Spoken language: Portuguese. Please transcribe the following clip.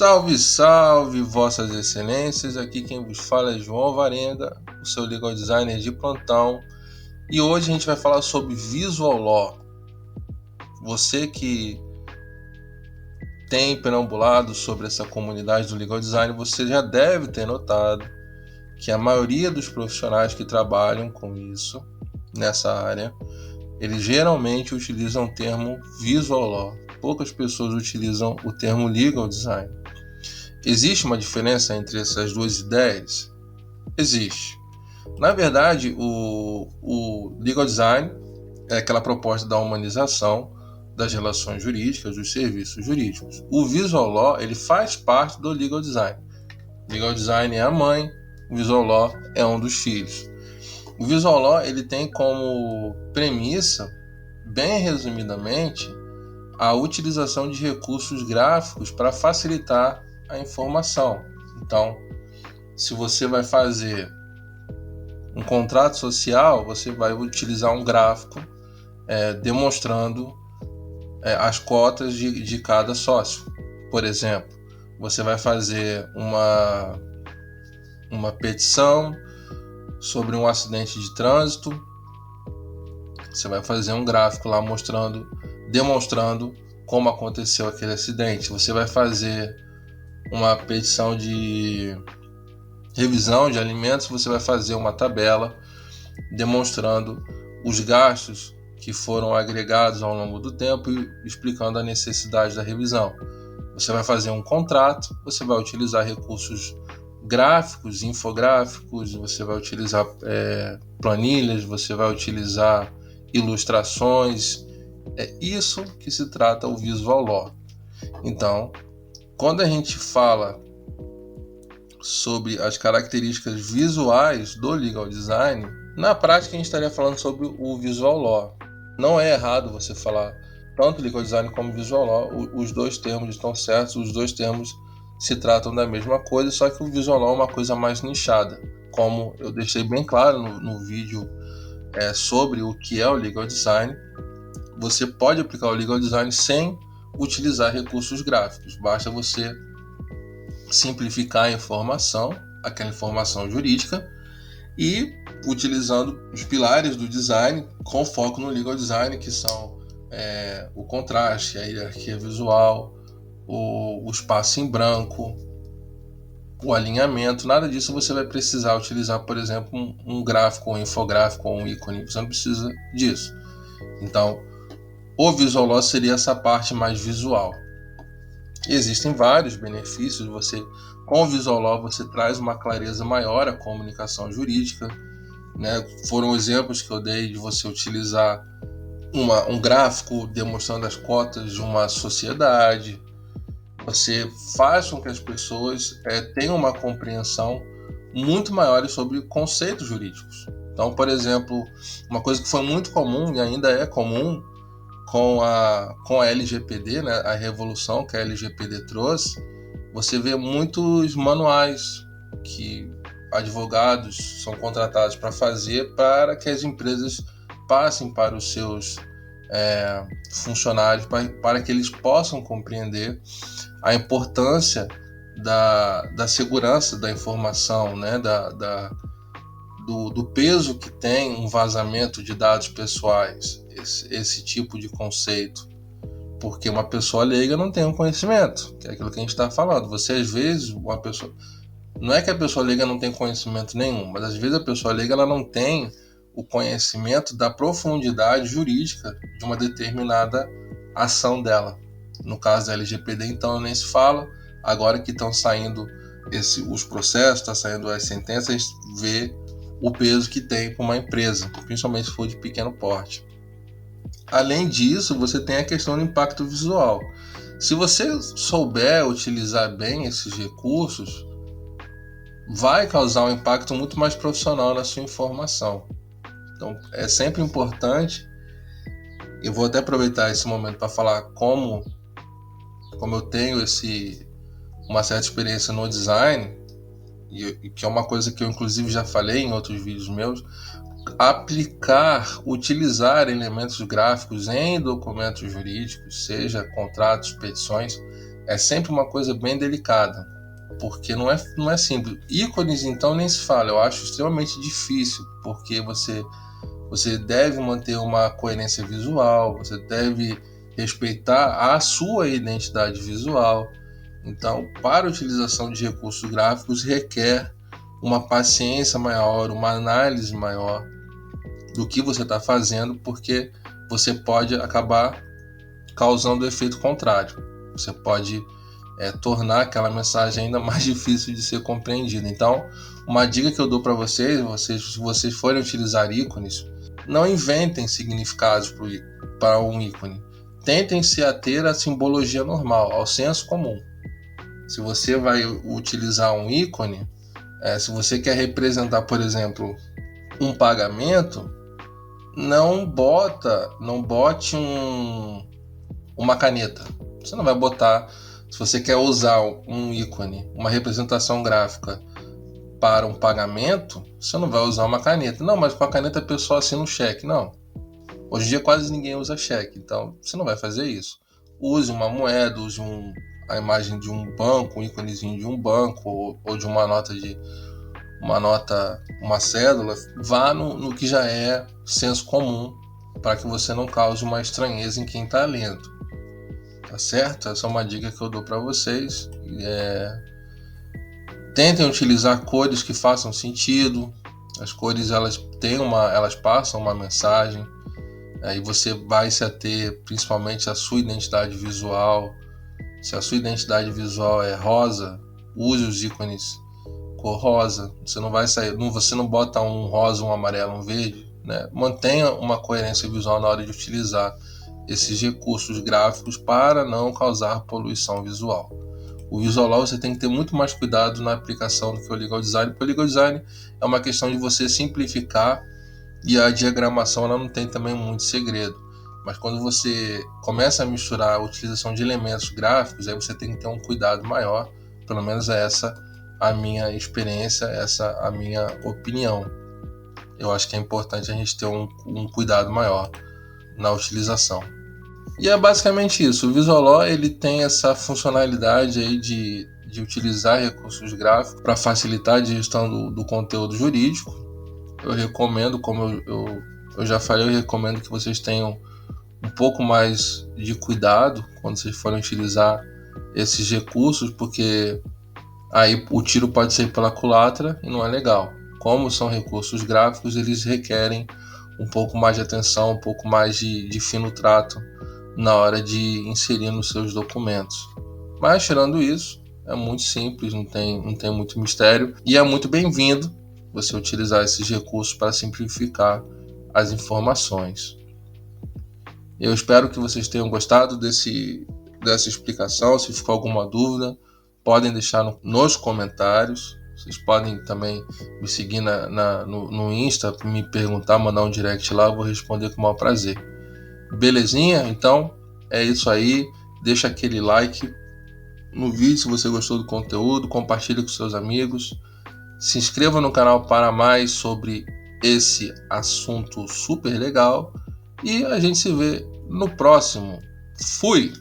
Salve, salve, vossas excelências, aqui quem vos fala é João Varenga, o seu legal designer de plantão, e hoje a gente vai falar sobre Visual Law. Você que tem perambulado sobre essa comunidade do legal design, você já deve ter notado que a maioria dos profissionais que trabalham com isso, nessa área, eles geralmente utilizam o termo Visual Law. Poucas pessoas utilizam o termo Legal Design. Existe uma diferença entre essas duas ideias? Existe. Na verdade, o Legal Design é aquela proposta da humanização das relações jurídicas, dos serviços jurídicos. O Visual Law, ele faz parte do Legal Design. O Legal Design é a mãe, o Visual Law é um dos filhos. O Visual Law, ele tem como premissa, bem resumidamente, a utilização de recursos gráficos para facilitar a informação. Então, se você vai fazer um contrato social, você vai utilizar um gráfico demonstrando as cotas de cada sócio. Por exemplo, você vai fazer uma petição sobre um acidente de trânsito, você vai fazer um gráfico lá demonstrando como aconteceu aquele acidente. Você vai fazer uma petição de revisão de alimentos, você vai fazer uma tabela demonstrando os gastos que foram agregados ao longo do tempo e explicando a necessidade da revisão. Você vai fazer um contrato, você vai utilizar recursos gráficos, infográficos, você vai utilizar planilhas, você vai utilizar ilustrações. É isso que se trata o Visual Law. Então, quando a gente fala sobre as características visuais do Legal Design, na prática a gente estaria falando sobre o Visual Law. Não é errado você falar tanto Legal Design como Visual Law, os dois termos estão certos, os dois termos se tratam da mesma coisa, só que o Visual Law é uma coisa mais nichada. Como eu deixei bem claro no vídeo sobre o que é o Legal Design, você pode aplicar o Legal Design sem utilizar recursos gráficos. Basta você simplificar a informação, aquela informação jurídica, e utilizando os pilares do design com foco no Legal Design, que são o contraste, a hierarquia visual, o espaço em branco, o alinhamento. Nada disso você vai precisar utilizar, por exemplo, um gráfico, um infográfico ou um ícone. Você não precisa disso. Então, o Visual Law seria essa parte mais visual. Existem vários benefícios. Com o Visual Law você traz uma clareza maior à comunicação jurídica, né? Foram exemplos que eu dei de você utilizar um gráfico demonstrando as cotas de uma sociedade. Você faz com que as pessoas tenham uma compreensão muito maior sobre conceitos jurídicos. Então, por exemplo, uma coisa que foi muito comum e ainda é comum com a LGPD, né, a revolução que a LGPD trouxe, você vê muitos manuais que advogados são contratados para fazer para que as empresas passem para os seus funcionários, para que eles possam compreender a importância da segurança da informação, né, do peso que tem um vazamento de dados pessoais, esse tipo de conceito, porque uma pessoa leiga não tem um conhecimento, que é aquilo que a gente está falando. Você, às vezes, não é que a pessoa leiga não tem conhecimento nenhum, mas às vezes a pessoa leiga ela não tem o conhecimento da profundidade jurídica de uma determinada ação dela. No caso da LGPD, então, nem se fala. Agora que estão saindo os processos, está saindo as sentenças, a gente vê o peso que tem para uma empresa, principalmente se for de pequeno porte. Além disso, você tem a questão do impacto visual. Se você souber utilizar bem esses recursos, vai causar um impacto muito mais profissional na sua informação. Então, é sempre importante. Eu vou até aproveitar esse momento para falar como eu tenho uma certa experiência no design, e que é uma coisa que eu inclusive já falei em outros vídeos meus. Utilizar elementos gráficos em documentos jurídicos, seja contratos, petições, é sempre uma coisa bem delicada, porque não é simples. Ícones, então, nem se fala. Eu acho extremamente difícil, porque você deve manter uma coerência visual, você deve respeitar a sua identidade visual. Então, para a utilização de recursos gráficos requer uma paciência maior, uma análise maior do que você está fazendo, porque você pode acabar causando o efeito contrário. Você pode tornar aquela mensagem ainda mais difícil de ser compreendida. Então, uma dica que eu dou para vocês, se vocês forem utilizar ícones, não inventem significados para um ícone. Tentem se ater à simbologia normal, ao senso comum. Se você vai utilizar um ícone, se você quer representar, por exemplo, um pagamento, não bote uma caneta. Você não vai botar, se você quer usar um ícone, uma representação gráfica para um pagamento, você não vai usar uma caneta. Não, mas com a caneta a pessoa assina um cheque. Não. Hoje em dia quase ninguém usa cheque, então você não vai fazer isso. Use uma moeda, use a imagem de um banco, um íconezinho de um banco ou de uma cédula. Vá no que já é senso comum, para que você não cause uma estranheza em quem está lendo. Tá certo? Essa é uma dica que eu dou para vocês. Tentem utilizar cores que façam sentido. As cores elas passam uma mensagem. Aí você vai se ater principalmente à sua identidade visual. Se a sua identidade visual é rosa, use os ícones cor rosa. Você não bota um rosa, um amarelo, um verde, né? Mantenha uma coerência visual na hora de utilizar esses recursos gráficos para não causar poluição visual. O Visual você tem que ter muito mais cuidado na aplicação do que o Legal Design, porque o Legal Design é uma questão de você simplificar e a diagramação ela não tem também muito segredo. Mas quando você começa a misturar a utilização de elementos gráficos, aí você tem que ter um cuidado maior, pelo menos essa a minha experiência, essa a minha opinião. Eu acho que é importante a gente ter um cuidado maior na utilização. E é basicamente isso. O Visual ele tem essa funcionalidade aí de utilizar recursos gráficos para facilitar a gestão do conteúdo jurídico. Eu recomendo, como eu já falei, eu recomendo que vocês tenham um pouco mais de cuidado quando vocês forem utilizar esses recursos, porque aí o tiro pode ser pela culatra e não é legal. Como são recursos gráficos, eles requerem um pouco mais de atenção, um pouco mais de fino trato na hora de inserir nos seus documentos. Mas tirando isso, é muito simples, não tem muito mistério e é muito bem-vindo você utilizar esses recursos para simplificar as informações. Eu espero que vocês tenham gostado dessa explicação. Se ficou alguma dúvida, podem deixar nos comentários. Vocês podem também me seguir no Insta, me perguntar, mandar um direct lá, eu vou responder com o maior prazer. Belezinha? Então, é isso aí. Deixa aquele like no vídeo se você gostou do conteúdo, compartilhe com seus amigos. Se inscreva no canal para mais sobre esse assunto super legal. E a gente se vê no próximo. Fui!